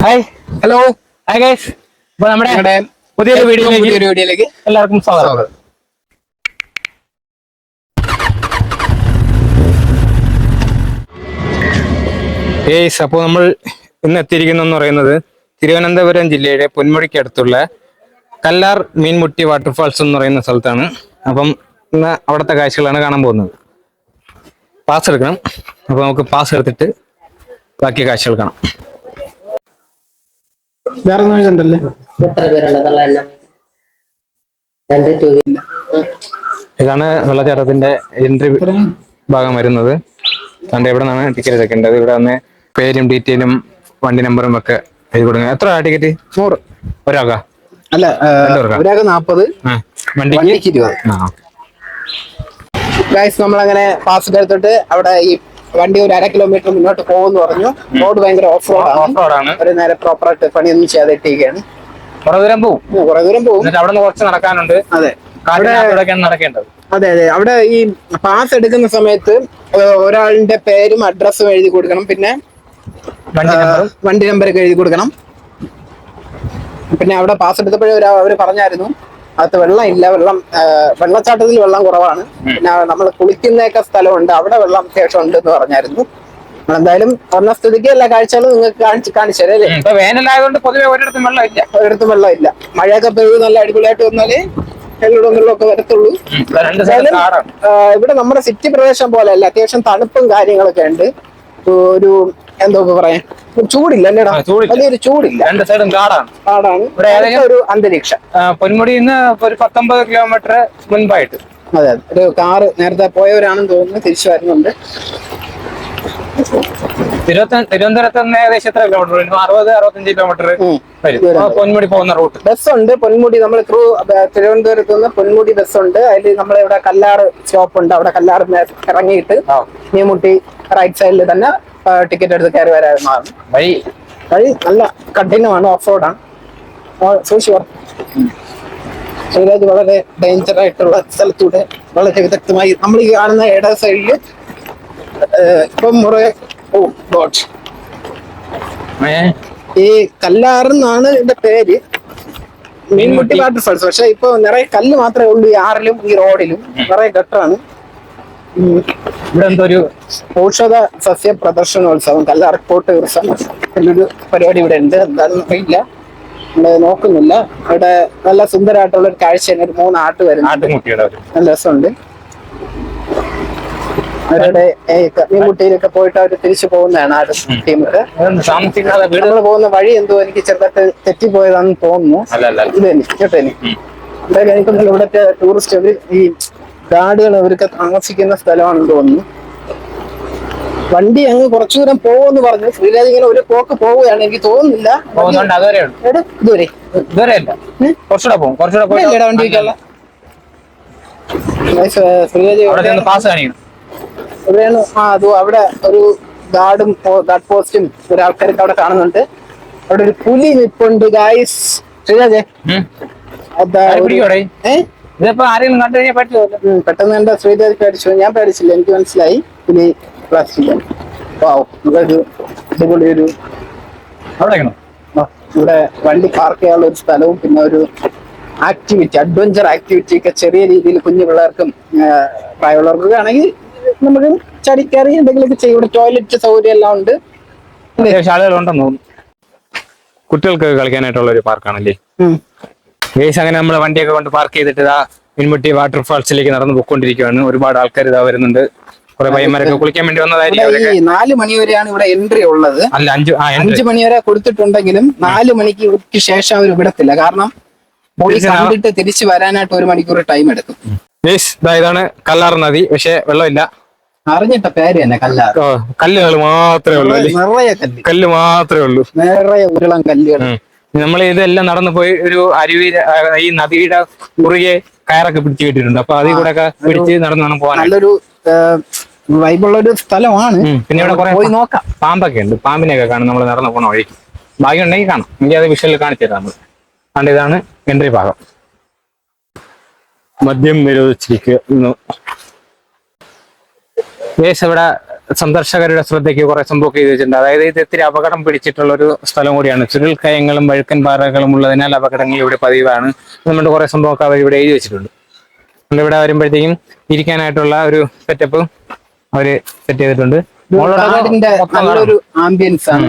Hi hello hi guys. അപ്പോൾ നമ്മുടെ പുതിയൊരു വീഡിയോയിലേക്ക് എല്ലാവർക്കും സ്വാഗതം. ഗൈസ്, അപ്പോൾ നമ്മൾ ഇന്ന് എത്തിയിരിക്കുന്നതെന്ന് പറയുന്നത് തിരുവനന്തപുരം ജില്ലയുടെ പൊന്മുടിക്കടുത്തുള്ള കല്ലാർ മീൻമുട്ടി വാട്ടർഫാൾസ് എന്ന് പറയുന്ന സ്ഥലത്താണ്. അപ്പം ഇന്ന് അവിടുത്തെ കാഴ്ചകളാണ് കാണാൻ പോകുന്നത്. പാസ് എടുക്കണം. അപ്പോൾ നമുക്ക് പാസ് എടുത്തിട്ട് ബാക്കി കാഴ്ചകൾ കാണാം. വേറെ കണ്ടല്ലേ ഇതാണ് വെള്ളച്ചാട്ടത്തിന്റെ എൻട്രി ഭാഗം വരുന്നത്. അതുകൊണ്ട് എവിടെ നിന്നാണ് ടിക്കറ്റ് എടുക്കേണ്ടത്. ഇവിടെ വന്ന് പേരും ഡീറ്റെയിലും വണ്ടി നമ്പറും ഒക്കെ എഴുതി കൊടുക്കുക. എത്ര ടിക്കറ്റ്? 100 ഒരാൾക്കാ? അല്ല, ഒരാൾക്ക് 40, വണ്ടിക്ക് 20. ഗൈസ്, നമ്മളങ്ങനെ പാസ് എടുത്തിട്ട് അവിടെ ഈ വണ്ടി ഒരു 1/2 കിലോമീറ്റർ മുന്നോട്ട് പോകുമെന്ന് പറഞ്ഞു. റോഡ് ഭയങ്കര ഓഫ് റോഡാണ്. ഒരു നേരെ പ്രോപ്പറായിട്ട് പണിയൊന്നും ചെയ്യാതെ ഇട്ടിരിക്കുകയാണ്. കുറെ ദൂരം പോകും. അവിടെ നിന്ന് കുറച്ച് നടക്കാനുണ്ട്. അതെ, നടക്കേണ്ടത്. അതെ. അവിടെ ഈ പാസ് എടുക്കുന്ന സമയത്ത് ഒരാളിന്റെ പേരും അഡ്രസ്സും എഴുതി കൊടുക്കണം. പിന്നെ വണ്ടി നമ്പറൊക്കെ എഴുതി കൊടുക്കണം. പിന്നെ അവിടെ പാസ് എടുത്തപ്പോഴേ അവര് പറഞ്ഞായിരുന്നു അകത്ത് വെള്ളം ഇല്ല, വെള്ളച്ചാട്ടത്തിൽ വെള്ളം കുറവാണ്. പിന്നെ നമ്മൾ കുളിക്കുന്നൊക്കെ സ്ഥലമുണ്ട്, അവിടെ വെള്ളം അത്യാവശ്യം ഉണ്ട് എന്ന് പറഞ്ഞായിരുന്നു. എന്തായാലും വന്ന സ്ഥിതിക്ക് എല്ലാ കാഴ്ചകളും നിങ്ങൾക്ക് കാണിച്ചു തരാം അല്ലേ. വേനലായതുകൊണ്ട് പൊതുവെ ഒരിടത്തും വെള്ളം ഇല്ല. മഴയൊക്കെ പെയ്ത് നല്ല അടിപൊളിയായിട്ട് വന്നാലേ വെള്ളമൊക്കെ വരത്തുള്ളൂ. ഇവിടെ നമ്മുടെ സിറ്റി പ്രദേശം പോലെ അല്ല, അത്യാവശ്യം തണുപ്പും കാര്യങ്ങളൊക്കെ ഉണ്ട്. ഒരു എന്താ പറയാ, ചൂടില്ല അല്ലേടാ, വലിയൊരു ചൂടില്ല. രണ്ട് സൈഡും കാടാണ്. ഒരു അന്തരീക്ഷം. പൊന്മുടിയിൽ നിന്ന് ഒരു 19 കിലോമീറ്റർ മുൻപായിട്ട്. അതെ, ഒരു കാറ് നേരത്തെ പോയവരാണെന്ന് തോന്നുന്നു, തിരിച്ചു വരുന്നുണ്ട്. തിരുവനന്തപുരത്ത് നിന്ന് ഏകദേശം എത്ര കിലോമീറ്റർ? 60-65 കിലോമീറ്റർ പൊന്മുടി പോകുന്ന റൂട്ട്. ബസ്സുണ്ട് പൊന്മുടി. നമ്മൾ തിരുവനന്തപുരത്ത് നിന്ന് പൊന്മുടി ബസ്സുണ്ട്. അതിൽ നമ്മളിവിടെ കല്ലാറ് സ്റ്റോപ്പ് ഉണ്ട്. അവിടെ കല്ലാറ് ഇറങ്ങിയിട്ട് മീൻമുട്ടി റൈറ്റ് സൈഡിൽ തന്നെ ടിക്കറ്റ് എടുത്ത് കയറി വരാവുന്നതാണ്. വഴി നല്ല കഠിനമാണ്, ഓഫ് റോഡാണ്. സൂക്ഷിച്ചു. വളരെ ഡേഞ്ചർ ആയിട്ടുള്ള സ്ഥലത്തൂടെ വളരെ വിദഗ്ധമായി നമ്മൾ ഈ കാണുന്ന ഇട സൈഡില് ഇപ്പം ഈ കല്ലാറെന്നാണ് ഇതിന്റെ പേര്, മീൻമുട്ടി വാട്ടർഫാൾസ്. പക്ഷെ ഇപ്പൊ നിറയെ കല്ല് മാത്രമേ ഉള്ളൂ ഈ ആറിലും ഈ റോഡിലും. നിറയെ ഗട്ടറാണ്. ഇവിടെ എന്തൊരു ഔഷധ സസ്യ പ്രദർശനോത്സവം, കല്ലാർ റിപ്പോർട്ട് എന്നൊരു പരിപാടി ഇവിടെ ഉണ്ട്. എന്താണെന്ന് അറിയില്ല, നമ്മള് നോക്കുന്നില്ല. ഇവിടെ നല്ല സുന്ദരമായിട്ടുള്ള ഒരു കാഴ്ചയാണ്. ഒരു 3 ആട്ട് വരുന്നുണ്ട്, നല്ല രസമുണ്ട്. അവരുടെ മീൻമുട്ടിയിലൊക്കെ പോയിട്ട് അവർ തിരിച്ചു പോകുന്നതാണ് ആ ടീമൊക്കെ. നമ്മള് പോകുന്ന വഴി എന്തോ എനിക്ക് ചെറുതായിട്ട് തെറ്റിപ്പോയതാണെന്ന് തോന്നുന്നു. എന്തായാലും എനിക്കൊന്നും ഇവിടുത്തെ ടൂറിസ്റ്റ് ഈ ഗാർഡുകൾ അവർക്ക് താമസിക്കുന്ന സ്ഥലമാണെന്ന് തോന്നുന്നു. വണ്ടി അങ്ങ് കുറച്ചു ദൂരം പോകുമെന്ന് പറഞ്ഞു. ശ്രീരാജ് ഇങ്ങനെ ഒരു പോക്ക് പോവുകയാണ്, എനിക്ക് തോന്നുന്നില്ല വണ്ടി വയ്ക്കാനുള്ള. ശ്രീരാജ് അവിടെ ഒരു ഗാർഡ് പോസ്റ്റും ഒരാൾക്കാർക്ക് അവിടെ കാണുന്നുണ്ട്. അവിടെ ഒരു പുലി നിപ്പുണ്ട് ഗായ്സ്. ശ്രീരാജേ, പെട്ടെന്ന് എന്റെ ശ്രീരാജ് പേടിച്ചു. ഞാൻ പേടിച്ചില്ല, എനിക്ക് മനസ്സിലായി പുലി പ്ലാസ്റ്റിക്. അടിപൊളി ഒരു ഇവിടെ വണ്ടി പാർക്ക് ചെയ്യാനുള്ള ഒരു സ്ഥലവും പിന്നെ ഒരു ആക്ടിവിറ്റി, അഡ്വഞ്ചർ ആക്ടിവിറ്റി ഒക്കെ ചെറിയ രീതിയിൽ കുഞ്ഞു പിള്ളേർക്കും പ്രായമുള്ളവർക്കൊക്കെ ആണെങ്കിൽ നമുക്ക് ചടിക്കറി എന്തെങ്കിലുമൊക്കെ ചെയ്യും. ഇവിടെ ടോയ്ലറ്റ് സൗകര്യം എല്ലാം ഉണ്ട്. ആളുകളുണ്ടെന്ന് തോന്നുന്നു. കുട്ടികൾക്ക് കളിക്കാനായിട്ടുള്ള ഒരു പാർക്കാണല്ലേ. അങ്ങനെ നമ്മൾ വണ്ടിയൊക്കെ കൊണ്ട് പാർക്ക് ചെയ്തിട്ട് മീൻമുട്ടി വാട്ടർഫാൾസിലേക്ക് നടന്നു പോയിക്കൊണ്ടിരിക്കുകയാണ്. ഒരുപാട് ആൾക്കാർ ഇതാ വരുന്നുണ്ട്. കുറെ പയ്യന്മാരൊക്കെ കുളിക്കാൻ വേണ്ടി വന്നതായിരിക്കും. 4 മണി വരെയാണ് ഇവിടെ എൻട്രി ഉള്ളത്. അല്ല, 5 മണി വരെ കൊടുത്തിട്ടുണ്ടെങ്കിലും 4 മണിക്ക് ശേഷം അവർ വിടത്തില്ല. കാരണം പോയി കണ്ടിട്ട് തിരിച്ചു വരാനായിട്ട് 1 മണിക്കൂർ ടൈം എടുക്കും. ഇതാണ് കല്ലാർ നദി. പക്ഷെ വെള്ളമില്ല. അറിഞ്ഞിട്ട പേര് തന്നെ കല്ലാർ. കല്ലുകൾ മാത്രമേ ഉള്ളൂ, നിറയെ കല്ല് മാത്രമേ ഉള്ളൂ, നിറയെ ഉരുളം കല്ലുകൾ. നമ്മൾ ഇതെല്ലാം നടന്നു പോയി ഒരു അരുവി, ഈ നദിയുടെ കുറുകെ കയറൊക്കെ പിടിച്ചു കിട്ടിയിട്ടുണ്ട്. അപ്പൊ അതിൽ കൂടെ ഒക്കെ പിടിച്ച് നടന്നു പോകാൻ നല്ലൊരു വൈബുള്ള ഒരു സ്ഥലമാണ്. പിന്നെ ഇവിടെ കുറെ പോയി നോക്കാം. പാമ്പൊക്കെ ഉണ്ട്. പാമ്പിനെയൊക്കെ കാണും നമ്മൾ നടന്നു പോണ വഴി. ഭാഗ്യം ഉണ്ടെങ്കിൽ കാണാം. എനിക്ക് അത് വിഷ്വലിൽ കാണിച്ചു തരാം നമ്മൾ. അതുകൊണ്ട് ഇതാണ് എൻട്രി ഭാഗം. മദ്യം നിരോധിച്ചിരിക്കുന്നു. ഇവിടെ സന്ദർശകരുടെ ശ്രദ്ധയ്ക്ക് കുറെ സംഭവം ചെയ്ത് വെച്ചിട്ടുണ്ട്. അതായത് ഇത് ഇത്തിരി അപകടം പിടിച്ചിട്ടുള്ള ഒരു സ്ഥലം കൂടിയാണ്. ചുരുൾക്കയങ്ങളും വഴുക്കൻ പാറകളും ഉള്ളതിനാൽ അപകടങ്ങൾ ഇവിടെ പതിവാണ്. നമ്മുടെ കുറെ സംഭവമൊക്കെ അവർ ഇവിടെ എഴുതി വെച്ചിട്ടുണ്ട്. ഇവിടെ വരുമ്പോഴത്തേക്കും ഇരിക്കാനായിട്ടുള്ള ഒരു സെറ്റപ്പ് അവര് സെറ്റ് ചെയ്തിട്ടുണ്ട്. കാടിന്റെ നല്ലൊരു ആംബിയൻസ് ആണ്.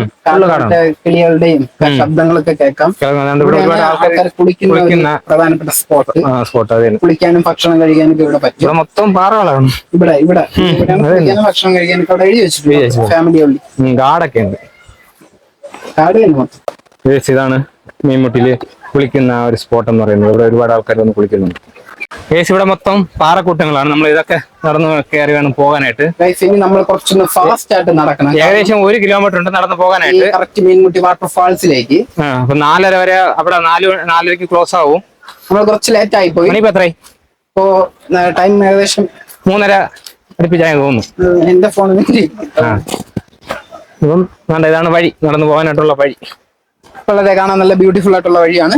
കിളികളുടെയും ശബ്ദങ്ങളൊക്കെ കേൾക്കാം. ആൾക്കാർ കുളിക്കുന്ന ഒരു പ്രധാനപ്പെട്ട സ്പോട്ട്. കുളിക്കാനും ഭക്ഷണം കഴിക്കാനും ഇവിടെ പറ്റും. ഇവിടെ മൊത്തം പാറകളാണ്. ഇവിടെ കുളിക്കാനും ഭക്ഷണം കഴിക്കാനൊക്കെ അവിടെ എഴുതി വെച്ചിട്ടുണ്ട്. ഫാമിലി ഉള്ളി ഗാർഡൊക്കെ ഉണ്ട്. കാട് തന്നെ മൊത്തം. ഇതാണ് മീൻമുട്ടിയില് കുളിക്കുന്ന ഒരു സ്പോട്ട് എന്ന് പറയുന്നത്. ഇവിടെ ഒരുപാട് ആൾക്കാർ വന്ന് കുളിക്കുന്നുണ്ട്. ഇവിടെ മൊത്തം പാറക്കൂട്ടങ്ങളാണ്. നമ്മൾ ഇതൊക്കെ നടന്ന് കയറി വേണം പോകാനായിട്ട്. ഇനി നമ്മൾ കുറച്ചൊന്ന് ഫാസ്റ്റ് ആയിട്ട് നടക്കണം. ഏകദേശം 1 കിലോമീറ്റർ ഉണ്ട് നടന്ന് പോകാനായിട്ട്. കറക്റ്റ് മീൻമുട്ടി വാട്ടർഫാൾസിലേക്ക്. അപ്പൊ 4:30 വരെ അവിടെ 4:30 ക്ലോസ് ആവും. നമ്മൾ കുറച്ച് ലേറ്റ് ആയി പോയി. ഇപ്പൊ എത്രയായി? ഇപ്പോ ടൈം ഏകദേശം 3:30 അടുപ്പിച്ചായി തോന്നുന്നു. എന്റെ ഫോണിൽ ഇപ്പം ഇതാണ് വഴി, നടന്നു പോകാനായിട്ടുള്ള വഴി. വളരെ കാണാൻ നല്ല ബ്യൂട്ടിഫുൾ ആയിട്ടുള്ള വഴിയാണ്.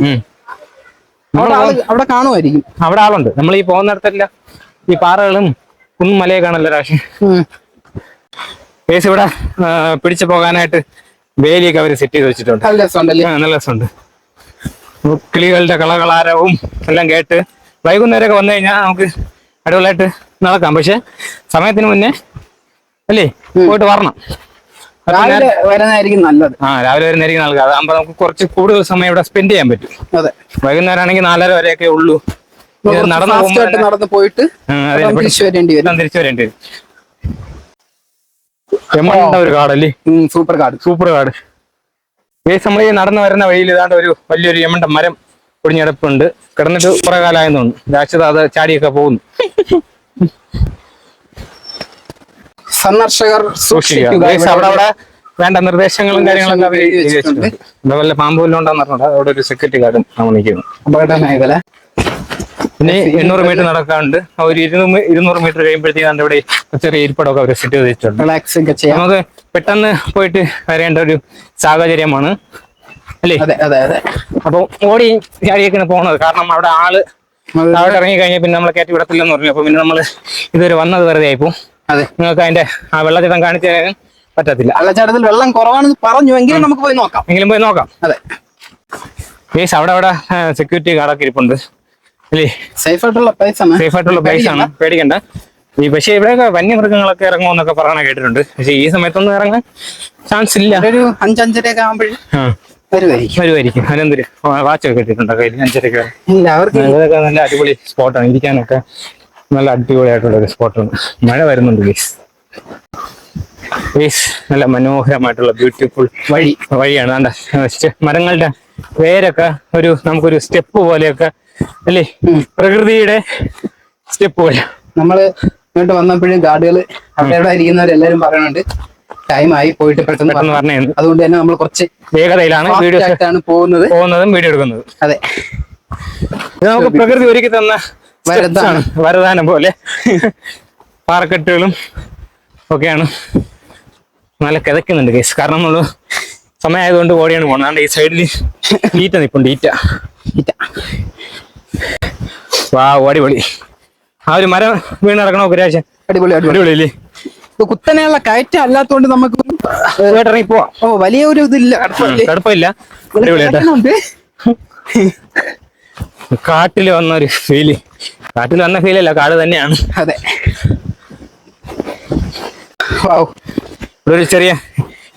അവിടെ കാണുമായിരിക്കും. അവിടെ ആളുണ്ട്. നമ്മൾ ഈ പോകുന്നിടത്തല്ല ഈ പാറകളും കുന്നും മലയൊക്കെ ആണല്ലോ രാശി. ഇവിടെ പിടിച്ചു പോകാനായിട്ട് വേലിയൊക്കെ അവർ സെറ്റ് ചെയ്ത് വെച്ചിട്ടുണ്ട്. നല്ല രസമുണ്ട്. കിളികളുടെ കളകളാരവും എല്ലാം കേട്ട് വൈകുന്നേരമൊക്കെ വന്നു കഴിഞ്ഞാൽ നമുക്ക് അടിപൊളിയായിട്ട് നടക്കാം. പക്ഷെ സമയത്തിന് മുന്നേ അല്ലേ പോയിട്ട് വരണം. രാവിലെ വരുന്നതായിരിക്കും നല്ലത്. രാവിലെ വരുന്നതായിരിക്കും നല്ലത്. അതാകുമ്പോ നമുക്ക് കുറച്ച് കൂടുതൽ സമയം ഇവിടെ സ്പെൻഡ് ചെയ്യാൻ പറ്റും. അതെ, വൈകുന്നേരം ആണെങ്കിൽ 4:30 വരെയൊക്കെ ഉള്ളൂ. നടന്ന് പോയിട്ട് തിരിച്ചു വരേണ്ടി വരും. ഒരു കാടല്ലേ, സൂപ്പർ കാട്. നമ്മൾ ഈ നടന്നു വരുന്ന വഴിയിൽ ഇതാണ്ട് ഒരു വലിയൊരു യമണ്ട മരം ഒടിഞ്ഞെടുപ്പുണ്ട്. കിടന്നിട്ട് കുറെ കാലമായെന്ന് തോന്നുന്നു. രാക്ഷത അത് ചാടിയൊക്കെ പോകുന്നു. സന്ദർശകർ സൂക്ഷിക്കുക. അവിടെ വേണ്ട നിർദ്ദേശങ്ങളും കാര്യങ്ങളൊക്കെ അവർ വെച്ചിട്ടുണ്ട്. വല്ല പാമ്പുമെല്ലാം ഉണ്ടെന്ന് പറഞ്ഞിട്ട് അവിടെ ഒരു സെക്യൂരിറ്റി ഗാർഡും നമ്മൾ നിൽക്കുന്നു. അപകട മേഖല. പിന്നെ 800 മീറ്റർ നടക്കാറുണ്ട്. ഒരു 200 മീറ്റർ കഴിയുമ്പോഴത്തേക്കും ഇവിടെ ചെറിയ ഇരിപ്പിടമൊക്കെ അവർ സെറ്റ് ചെയ്ത് വെച്ചിട്ടുണ്ട്. റിലാക്സ് ഒക്കെ ചെയ്യാം. നമുക്ക് പെട്ടെന്ന് പോയിട്ട് വരേണ്ട ഒരു സാഹചര്യമാണ് അല്ലേ? അപ്പൊ ഓടി ചാടിയൊക്കെയാണ് പോകുന്നത്. കാരണം അവിടെ ആള് അവിടെ ഇറങ്ങി കഴിഞ്ഞാൽ പിന്നെ നമ്മളെ കയറ്റി വിടത്തില്ലെന്ന് പറഞ്ഞു. അപ്പൊ പിന്നെ നമ്മള് ഇതുവരെ വന്നത് വെറുതെ ആയിപ്പോ. നിങ്ങൾക്ക് അതിന്റെ ആ വെള്ളച്ചാട്ടം കാണിച്ചു തരാൻ പറ്റത്തില്ല. വെള്ളച്ചാട്ടത്തിൽ വെള്ളം കുറവാണെന്ന് പറഞ്ഞു. എങ്കിലും നമുക്ക് പോയി നോക്കാം. അതെ, അവിടെ സെക്യൂരിറ്റി ഗാർഡൊക്കെ ഇരിപ്പുണ്ട് അല്ലേ? സേഫ് ആയിട്ടുള്ള പ്ലേസ് ആണ്. പേടിക്കണ്ട. പക്ഷേ ഇവിടെയൊക്കെ വന്യമൃഗങ്ങളൊക്കെ ഇറങ്ങുമെന്നൊക്കെ പറയണ കേട്ടിട്ടുണ്ട്. പക്ഷെ ഈ സമയത്തൊന്നും ഇറങ്ങാൻ ചാൻസ് ഇല്ല. ഒരു 5-5:30 ആകുമ്പോഴും വരുമായിരിക്കും. അതിനെന്തൊരു വാച്ചൊക്കെ കിട്ടിയിട്ടുണ്ട് കയ്യിൽ. 5:30 ഇതൊക്കെ നല്ല അടിപൊളി സ്പോട്ടാണ്. ഇരിക്കാനൊക്കെ നല്ല അടിപൊളിയായിട്ടുള്ള ഒരു സ്പോട്ടാണ്. മഴ വരുന്നുണ്ട് നല്ല മനോഹരമായിട്ടുള്ള ബ്യൂട്ടിഫുൾ വഴിയാണ്. മരങ്ങളുടെ വേരൊക്കെ നമുക്കൊരു സ്റ്റെപ്പ് പോലെയൊക്കെ അല്ലേ? പ്രകൃതിയുടെ സ്റ്റെപ്പ് പോലെ. നമ്മള് ഇങ്ങോട്ട് വന്നപ്പോഴും ഗാർഡുകൾ അവിടെ ഇരിക്കുന്നവരെല്ലാരും പറയുന്നുണ്ട് ടൈമായി പോയിട്ട് പെട്ടെന്ന് പറഞ്ഞു. അതുകൊണ്ട് തന്നെ നമ്മൾ കുറച്ച് വേഗതയിലാണ് പോകുന്നതും വീഡിയോ എടുക്കുന്നത്. അതെ, ഇത് നമുക്ക് പ്രകൃതി ഒരുക്കി തന്ന വരദാനം പോലെ. പാറക്കെട്ടുകളും ഒക്കെയാണ്. നല്ല കിതക്കുന്നുണ്ട് കേസ്. കാരണം നമ്മള് സമയമായതുകൊണ്ട് ഓടിയാണ് പോകുന്നത്. ഈ സൈഡിൽ ഈറ്റ നിൽപ്പുണ്ട്. ഈറ്റ അടിപൊളി. ആ ഒരു മരം വീണ് നടക്കണോ ഒരാഴ്ച. അടിപൊളിയല്ലേ? കുത്തനെയുള്ള കയറ്റം അല്ലാത്തോണ്ട് നമുക്ക് ഇറങ്ങി പോവാം. വലിയ ഒരു ഇതില്ല, കടുപ്പമില്ല. കാട്ടില് വന്ന ഒരു ഫീല്. കാട്ടിൽ വന്ന ഫീലല്ല, കാട് തന്നെയാണ്. അതെ, ഒരു ചെറിയ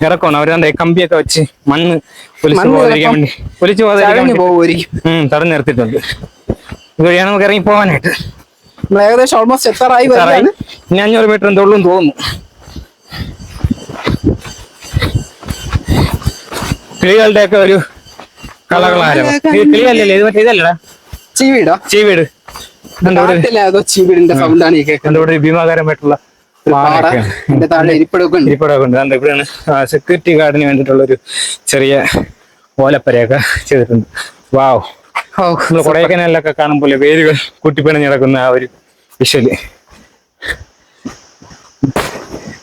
ഇറക്കമാണ്. അവരെ കമ്പിയൊക്കെ വെച്ച് മണ്ണ് ഒലിച്ചു പോകാതിരിക്കാൻ തടഞ്ഞു നിർത്തിയിട്ടുണ്ട്. ഇതുവഴിയാണ് നമുക്ക് ഇറങ്ങി പോകാനായിട്ട്. ഏകദേശം ഓൾമോസ്റ്റ് എത്താറായി. ഇനി 500 മീറ്റർ എന്തോളും തോന്നുന്നു. കിളികളുടെ ഒക്കെ ഒരു കളകളാരോ. കിളിയല്ലേ ഇത്? മറ്റേ ഇതല്ലടാ, ചീവീട്. ചീവീടിന്റെ സൗണ്ടാണ് ഈ കേൾക്കുന്നത്. ഇവിടെ ഭീമാകാരമായിട്ടുള്ള ഇരിപ്പിടമൊക്കെ ഉണ്ട്. ഇവിടെയാണ് സെക്യൂരിറ്റി ഗാർഡിന് വേണ്ടിയിട്ടുള്ള ഒരു ചെറിയ ഓലപ്പരയൊക്കെ ചെയ്തിട്ടുണ്ട്. വാവ്, നമ്മൾ കൊടൈക്കനാലിലൊക്കെ കാണുമ്പോൾ വേരുകൾ കുട്ടിപ്പിണഞ്ഞ് കിടക്കുന്ന ആ ഒരു വിഷ്വല്.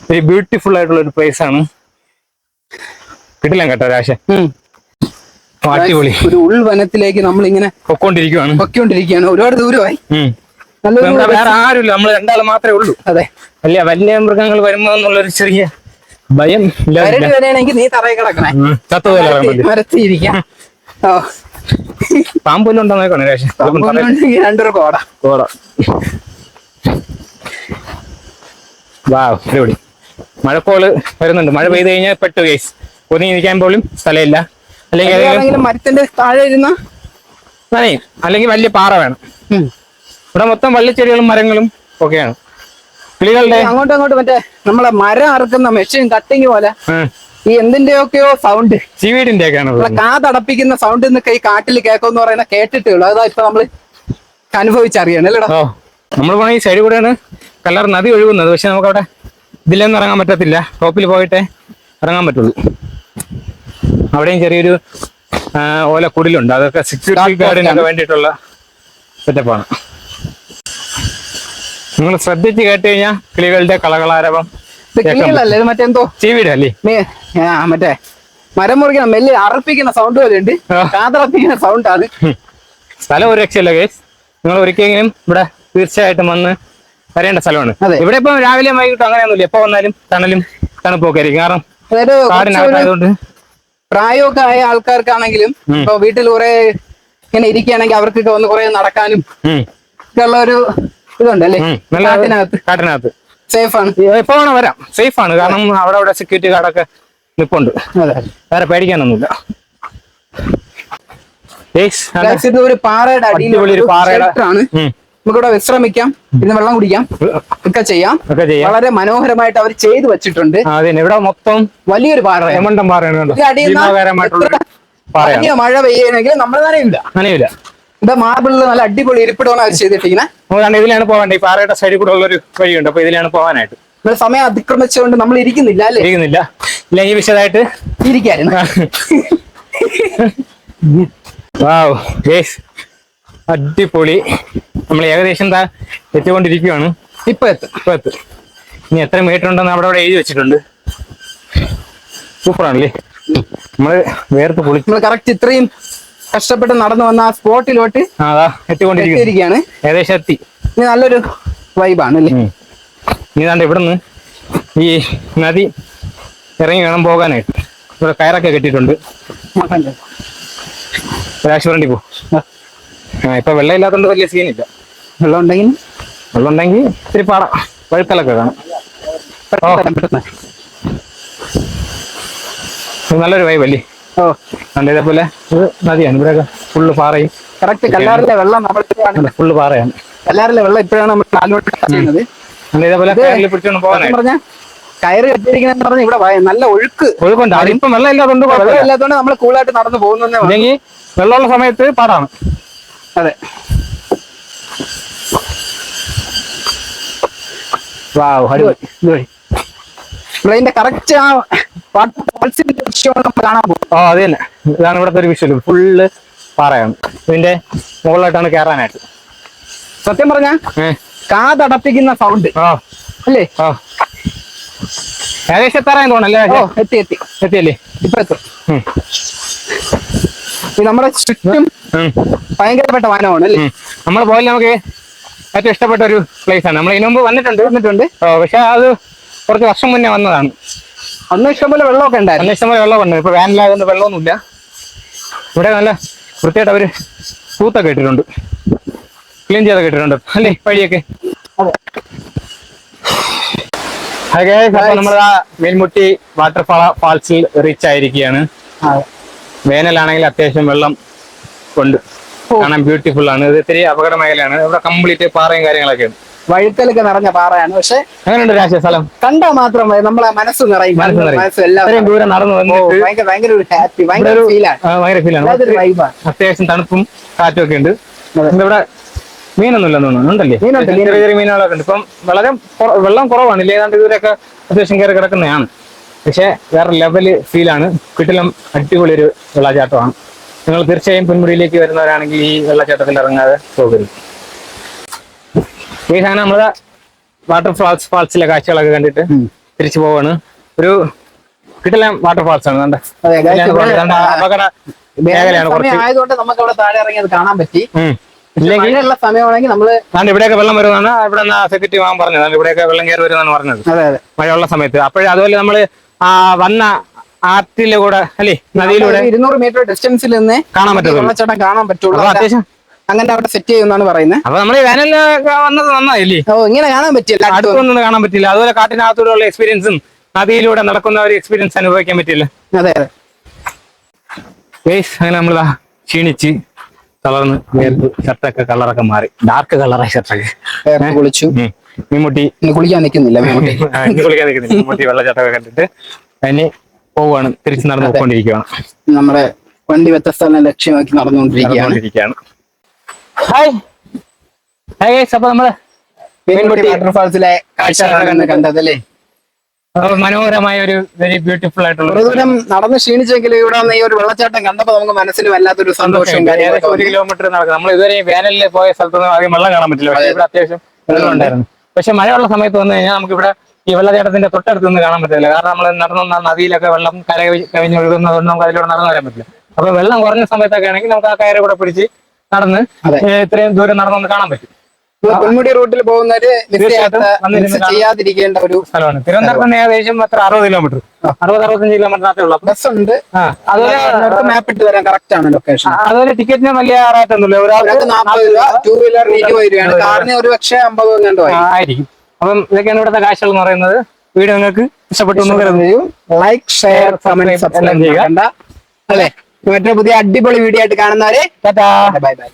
ഒരു ബ്യൂട്ടിഫുൾ ആയിട്ടുള്ള ഒരു പ്ലേസ് ആണ്. കിട്ടില്ല കേട്ടോ രാശ. അടിപൊളി. ഒരു ഉൾവനത്തിലേക്ക് നമ്മൾ ഇങ്ങനെ പൊക്കോണ്ടിരിക്കുകയാണ്. ഒരുപാട് ദൂരമായി. നല്ലൊരു വേറെ ആരുമില്ല, നമ്മൾ രണ്ടാളും മാത്രമേ ഉള്ളൂ. അതെ, വലിയ വലിയ മൃഗങ്ങൾ വരുമ്പോ എന്നുള്ളൊരു ചെറിയ ഭയം കരടി വരെയാണെങ്കിൽ നീ തറയിൽ കിടക്കണേ, മരത്തിയിരിക്കാം. ഓ, പാമ്പുല്ലുണ്ടോ നോക്കണം രണ്ടൊരു കോട. അടിപൊളി. മഴക്കോള് വരുന്നുണ്ട്. മഴ പെയ്ത് കഴിഞ്ഞാൽ പെട്ടു കേസ്, ഒതുങ്ങി നിൽക്കാൻ പോലും സ്ഥലമില്ല. അല്ലെങ്കിൽ മരത്തിന്റെ താഴെ ഇരുന്ന നനയും, അല്ലെങ്കിൽ വലിയ പാറ വേണം. ഇവിടെ മൊത്തം വള്ളിച്ചെടികളും മരങ്ങളും ഒക്കെയാണ്. കിളികളുടെ അങ്ങോട്ടും അങ്ങോട്ടും മറ്റേ നമ്മളെ മരം അറുക്കുന്ന മെഷീൻ കട്ടിങ് പോലെ ഈ എന്തിന്റെയൊക്കെയോ സൗണ്ട്, ചീവീടിന്റെ ഒക്കെയാണ് കാതടപ്പിക്കുന്ന സൗണ്ട് എന്നൊക്കെ ഈ കാട്ടിൽ കേൾക്കുമെന്ന് പറയുന്ന കേട്ടിട്ടുള്ളൂ. അതാ ഇപ്പൊ നമ്മള് അനുഭവിച്ചറിയണം അല്ലേടാ. നമ്മൾ പോണ ഈ സൈഡ് കൂടെയാണ് കല്ലാർ നദി ഒഴുകുന്നത്. പക്ഷെ നമുക്ക് അവിടെ ഇതിലൊന്നും ഇറങ്ങാൻ പറ്റത്തില്ല, ടോപ്പിൽ പോയിട്ടേ ഇറങ്ങാൻ പറ്റുള്ളൂ. അവിടെയും ചെറിയൊരു ഓലക്കുടിലുണ്ട്, അതൊക്കെ സെക്യൂരിറ്റി ഗാർഡിനൊക്കെ വേണ്ടിയിട്ടുള്ള സെറ്റപ്പാണ്. നിങ്ങൾ ശ്രദ്ധിച്ച് കേട്ട് കഴിഞ്ഞാൽ കിളികളുടെ കളകളാരവം. കിളികളല്ലേ ഇത്, മറ്റെന്തോ ചീവീടല്ലേ, മറ്റേ മരം മുറിക്കുന്ന മെല്ലെ അറപ്പിക്കുന്ന സൗണ്ട് പോലെ ഉണ്ട്, കാതറപ്പിക്കുന്ന സൗണ്ട് ആണ്. സ്ഥലം ഒരു രക്ഷയല്ല കേസ്. നിങ്ങൾ ഒരിക്കലെങ്കിലും ഇവിടെ തീർച്ചയായിട്ടും വന്ന് വരേണ്ട സ്ഥലമാണ്. ഇവിടെ ഇപ്പം രാവിലെ വൈകിട്ടും അങ്ങനെയൊന്നുമില്ല, എപ്പോ വന്നാലും തണലും തണുപ്പൊക്കെ ആയിരിക്കും. കാരണം കാടിനകത്തായതുകൊണ്ട് പ്രായമൊക്കെ ആയ ആൾക്കാർക്കാണെങ്കിലും ഇപ്പൊ വീട്ടിൽ കുറെ ഇങ്ങനെ ഇരിക്കുകയാണെങ്കിൽ അവർക്കൊക്കെ ഒന്ന് കുറെ നടക്കാനും ഒക്കെ ഉള്ള ഒരു ഇതുണ്ട് അല്ലേ. കാട്ടിനകത്ത് സേഫ് ആണ്, എപ്പോ വേണം വരാം, സേഫ് ആണ്. കാരണം അവിടെ സെക്യൂരിറ്റി ഗാർഡൊക്കെ നിൽപ്പുണ്ട്, വേറെ പേടിക്കാനൊന്നുമില്ല. ഇത് ഒരു പാറയുടെ അടിയിൽ ആണ്, നമുക്കിവിടെ വിശ്രമിക്കാം, പിന്നെ വെള്ളം കുടിക്കാം ഒക്കെ ചെയ്യാം. വളരെ മനോഹരമായിട്ട് അവർ ചെയ്തു വെച്ചിട്ടുണ്ട്. ഇവിടെ മൊത്തം വലിയൊരു പാറയാണ്, മഴ പെയ്യണമെങ്കിൽ നമ്മൾ നനയില്ല. ഇവിടെ മാർബിളിൽ നല്ല അടിപൊളി ഇരിപ്പിടമാണ് അവർ ചെയ്തിട്ടിരിക്കുന്നത്. ഇതിലാണ് പോകേണ്ടത്, ഈ പാറയുടെ സൈഡിൽ കൂടെ ഉള്ളൊരു വഴിയുണ്ട്, അപ്പൊ ഇതിലാണ് പോകാനായിട്ട്. നമ്മൾ സമയം അതിക്രമിച്ചുകൊണ്ട് നമ്മൾ ഇരിക്കുന്നില്ല അല്ലേ, ഇല്ലെങ്കിൽ വിശദമായിട്ട് ഇരിക്കായിരുന്നു. അടിപൊളി. നമ്മൾ ഏകദേശം എത്തിക്കൊണ്ടിരിക്കുകയാണ്. ഇപ്പൊ എത്തും. ഇനി എത്ര മീറ്റർ ഉണ്ടെന്ന് അവിടെ എഴുതി വെച്ചിട്ടുണ്ട്. സൂപ്പറാണല്ലേ. നമ്മള് വേർത്ത് പൊളിച്ച് നമ്മൾ കറക്റ്റ് ഇത്രയും കഷ്ടപ്പെട്ട് നടന്നു വന്ന ആ സ്പോട്ടിലോട്ട് എത്തിക്കൊണ്ടിരിക്കുകയാണ്. ഏകദേശം എത്തി. ഇനി നല്ലൊരു വൈബാണ് അല്ലേ. ഇനി താണ്ട് ഇവിടുന്ന് ഈ നദി ഇറങ്ങി വേണം പോകാനായിട്ട്. ഇവിടെ കയറൊക്കെ കെട്ടിയിട്ടുണ്ട്. രാശിവരണ്ടി പോ. ഇപ്പൊ വെള്ളം ഇല്ലാത്തതുകൊണ്ട് വലിയ സീനില്ല. വെള്ളം ഉണ്ടെങ്കിൽ ഇത്തിരി പാട വഴുക്കലൊക്കെ കാണാം. നല്ലൊരു വൈബല്ലേ. ഇതേപോലെ ഇത് നദിയാണ്, ഇവിടെയൊക്കെ ഫുള്ള് പാറയും. കറക്റ്റ് കല്ലാറിലെ വെള്ളം ഫുള്ള് പാറയാണ്. കല്ലാറിലെ വെള്ളം ഇപ്പോഴാണ് നമ്മൾ കാലിലോട്ട് ചെയ്യുന്നത്. ഇതേപോലെ പിടിച്ചോണ്ട് പോകാൻ കയറ് കെട്ടിയിരിക്കുന്ന പറഞ്ഞാൽ ഇവിടെ നല്ല ഒഴുക്കുണ്ട്. അതിപ്പം വെള്ളം ഇല്ലാത്തതുകൊണ്ട് നമ്മൾ കൂളായിട്ട് നടന്നു പോകുന്നേ. അല്ലെങ്കിൽ വെള്ളമുള്ള സമയത്ത് പാടാണ്. അതെ. ഇതിന്റെ കറക്റ്റ് ആ കാണാൻ പോകും. അത് തന്നെ, ഇതാണ് ഇവിടുത്തെ ഒരു വിഷ്വൽ. ഫുള്ള് പാറയാണ്. ഇതിന്റെ മുകളിലായിട്ടാണ് കയറാനായിട്ട്. സത്യം പറഞ്ഞ കാതടപ്പിക്കുന്ന സൗണ്ട് അല്ലേ. ഏകദേശം എത്താറായി തോന്നല്ലേ. എത്തിയല്ലേ, ഇപ്പൊ എത്തും. നമ്മുടെ ചുറ്റും ഭയങ്കരപ്പെട്ട വനമാണ് അല്ലേ. നമ്മൾ പോയാൽ നമുക്ക് ഏറ്റവും ഇഷ്ടപ്പെട്ട ഒരു പ്ലേസ് ആണ്. നമ്മൾ ഇതിനു മുമ്പ് വന്നിട്ടുണ്ട്. പക്ഷെ അത് കുറച്ച് വർഷം മുന്നേ വന്നതാണ്. അന്ന് ഇഷ്ടംപോലെ വെള്ളമൊക്കെ ഉണ്ടായിരുന്നു. ഇഷ്ടംപോലെ വെള്ളമുണ്ട്. ഇപ്പൊ വേനലായതുകൊണ്ട് വെള്ളമൊന്നുമില്ല. ഇവിടെ നല്ല വൃത്തിയായിട്ട് അവര് തൂത്തൊക്കെ ഇട്ടിട്ടുണ്ട്, ക്ലീൻ ചെയ്തൊക്കെ ഇട്ടിട്ടുണ്ട് അല്ലേ വഴിയൊക്കെ. നമ്മൾ ആ മീൻമുട്ടി വാട്ടർഫാൾസിൽ റീച്ച് ആയിരിക്കുകയാണ്. വേനലാണെങ്കിൽ അത്യാവശ്യം വെള്ളം കൊണ്ട് കാണാൻ ബ്യൂട്ടിഫുൾ ആണ്. ഇത് ഇത്തിരി അപകട മേഖലയാണ്. ഇവിടെ കംപ്ലീറ്റ് പാറയും കാര്യങ്ങളൊക്കെയാണ്, വഴുക്കലൊക്കെ നിറഞ്ഞ പാറയാണ്. പക്ഷെ അങ്ങനെയുണ്ട് രാഷ്ട്രീയ സ്ഥലം കണ്ടാൽ മാത്രം നമ്മളെ മനസ്സ് നിറയും. ദൂരം നടന്നു വന്നിട്ട് ഭയങ്കര ഒരു ഹാപ്പി, ഭയങ്കര ഫീലാണ്. അത്യാവശ്യം തണുപ്പും കാറ്റും ഒക്കെ ഉണ്ട്. ഇവിടെ മീനൊന്നുമില്ലെന്ന് തോന്നുന്നു. ഉണ്ടല്ലേ, ചെറിയ ചെറിയ മീനുകളൊക്കെ ഉണ്ട്. ഇപ്പം വളരെ വെള്ളം കുറവാണ്. ഇല്ലേ, ഏതാണ്ട് ഇവരൊക്കെ അത്യാവശ്യം കയറി കിടക്കുന്നതാണ്. പക്ഷെ വേറെ ലെവല് ഫീലാണ്. കിട്ടിലും അടിപൊളി ഒരു വെള്ളച്ചാട്ടമാണ്. നിങ്ങൾ തീർച്ചയായും പൊന്മുടിയിലേക്ക് വരുന്നവരാണെങ്കിൽ ഈ വെള്ളച്ചാട്ടത്തിൽ ഇറങ്ങാതെ പോകരുത്. ഈ സാധനം നമ്മള് വാട്ടർഫാൾസിലെ കാഴ്ചകളൊക്കെ കണ്ടിട്ട് തിരിച്ചു പോവാണ്. ഒരു കിട്ടലാം വാട്ടർഫാൾസ് ആണ്. അപകട മേഖലയാണ്. ആയതുകൊണ്ട് നമുക്ക് അവിടെ താഴെ ഇറങ്ങി അത് കാണാൻ പറ്റി. മഴയുള്ള സമയമാണെങ്കിൽ നമ്മള് ഇവിടെയൊക്കെ വെള്ളം വരുമെന്നാണ് ഇവിടെ സെക്യൂരിറ്റി വാങ്ങാൻ പറഞ്ഞത്. ഇവിടെയൊക്കെ വെള്ളം കയറി വരുമെന്നാണ് പറഞ്ഞത്. അതെ അതെ, മഴയുള്ള സമയത്ത്. അപ്പോഴേ അതുപോലെ നമ്മള് വന്ന ആറ്റിലൂടെ അല്ലേ, നദിയിലൂടെ 200 മീറ്റർ ഡിസ്റ്റൻസിൽ നിന്ന് കാണാൻ പറ്റും, വെള്ളച്ചാട്ടം കാണാൻ പറ്റുള്ളൂ. അത്യാവശ്യം അങ്ങനെ അവിടെ സെറ്റ് ചെയ്യുമെന്നാണ് പറയുന്നത്. അപ്പൊ നമ്മള് വേനലിൽ വന്നത് നന്നായില്ലേ? ഇങ്ങനെ കാണാൻ പറ്റില്ല, അടുത്തൊന്നും കാണാൻ പറ്റില്ല. അതുപോലെ കാട്ടിനകത്തൂടെയുള്ള എക്സ്പീരിയൻസും നദിയിലൂടെ നടക്കുന്ന ഒരു എക്സ്പീരിയൻസ് അനുഭവിക്കാൻ പറ്റില്ല. അതെ അതെ. അങ്ങനെ നമ്മളിതാ ക്ഷീണിച്ച് തളർന്ന് ഷർട്ടൊക്കെ കളറൊക്കെ മാറി, ഡാർക്ക് കളറായി ഷർട്ടൊക്കെ. കുളിച്ചു. മീൻമുട്ടി കുളിക്കാൻ നിൽക്കുന്നില്ല, കുളിക്കാൻ നിൽക്കുന്നില്ല. മീൻമുട്ടി വെള്ളച്ചാട്ടമൊക്കെ കണ്ടിട്ട് അതിന് പോവുകയാണ്, തിരിച്ച് നടന്നു പോയിക്കൊണ്ടിരിക്കുകയാണ്. നമ്മുടെ വണ്ടി വ്യത്യസ്ത ലക്ഷ്യമാക്കി നടന്നുകൊണ്ടിരിക്കുകയാണ്. ഹായ് ഹായ് ഗൈസ്, അപ്പൊ നമ്മള് മീൻമുട്ടി വാട്ടർഫാൾസിലെ കാഴ്ചകളാണ് കണ്ടതല്ലേ. മനോഹരമായ ഒരു വെരി ബ്യൂട്ടിഫുൾ ആയിട്ടുള്ള ഒരു ദൂരം നടന്ന് ക്ഷീണിച്ചെങ്കിലും ഇവിടെ വന്ന് ഈ ഒരു വെള്ളച്ചാട്ടം കണ്ടപ്പോ നമുക്ക് മനസ്സിൽ വല്ലാത്തൊരു സന്തോഷവും കാര്യങ്ങളൊക്കെ. 1 കിലോമീറ്റർ നടക്കും. നമ്മൾ ഇതുവരെ വേനലിൽ പോയ സ്ഥലത്തൊന്നും ആദ്യം വെള്ളം കാണാൻ പറ്റില്ല. പക്ഷേ ഇവിടെ അത്യാവശ്യം വെള്ളം ഉണ്ടായിരുന്നു. പക്ഷെ മഴയുള്ള സമയത്ത് വന്നു കഴിഞ്ഞാൽ നമുക്ക് ഇവിടെ ഈ വെള്ളച്ചാട്ടത്തിന്റെ തൊട്ടടുത്ത് നിന്ന് കാണാൻ പറ്റില്ല. കാരണം നമ്മൾ നടന്ന നദിയിലൊക്കെ വെള്ളം കവിഞ്ഞൊഴുകുന്നതുകൊണ്ട് നമുക്ക് അതിലൂടെ നടന്നു വരാൻ പറ്റില്ല. അപ്പൊ വെള്ളം കുറഞ്ഞ സമയത്തൊക്കെ ആണെങ്കിൽ നമുക്ക് ആ കയറ് കൂടെ പിടിച്ച് നടന്ന് ഇത്രയും ദൂരം നടന്നൊന്ന് കാണാൻ പറ്റും. പൊന്മുടി റൂട്ടിൽ പോകുന്നവര് ചെയ്യാതിരിക്കേണ്ട ഒരു സ്ഥലമാണ്. തിരുവനന്തപുരത്ത് ഏകദേശം 60 കിലോമീറ്റർ, 60-65 കിലോമീറ്ററിനകത്തേ ഉള്ളൂ. ബസ് ഉണ്ട്, അതുപോലെ മാപ്പ് ഇട്ട് വരാൻ കറക്റ്റ് ആണ് ലൊക്കേഷൻ. അതുപോലെ ടിക്കറ്റിന് വലിയ റേറ്റ് ഒന്നുമില്ല. ഒരാൾക്ക് 40 രൂപ, 2 വീലറിന് 20 രൂപയാണ്, കാറിന് ഒരു പക്ഷേ 50 ആയിരിക്കും. അപ്പം ഇതൊക്കെയാണ് ഇവിടുത്തെ കാഴ്ചകൾ എന്ന് പറയുന്നത്. വീഡിയോ നിങ്ങൾക്ക് ഇഷ്ടപ്പെട്ടു ലൈക്ക്, ഷെയർ, കമന്റ്, സബ്സ്ക്രൈബ് ചെയ്യുക. അല്ലെ, മറ്റൊരു പുതിയ അടിപൊളി വീഡിയോ ആയിട്ട് കാണുന്നവരെ ബൈ ബൈ.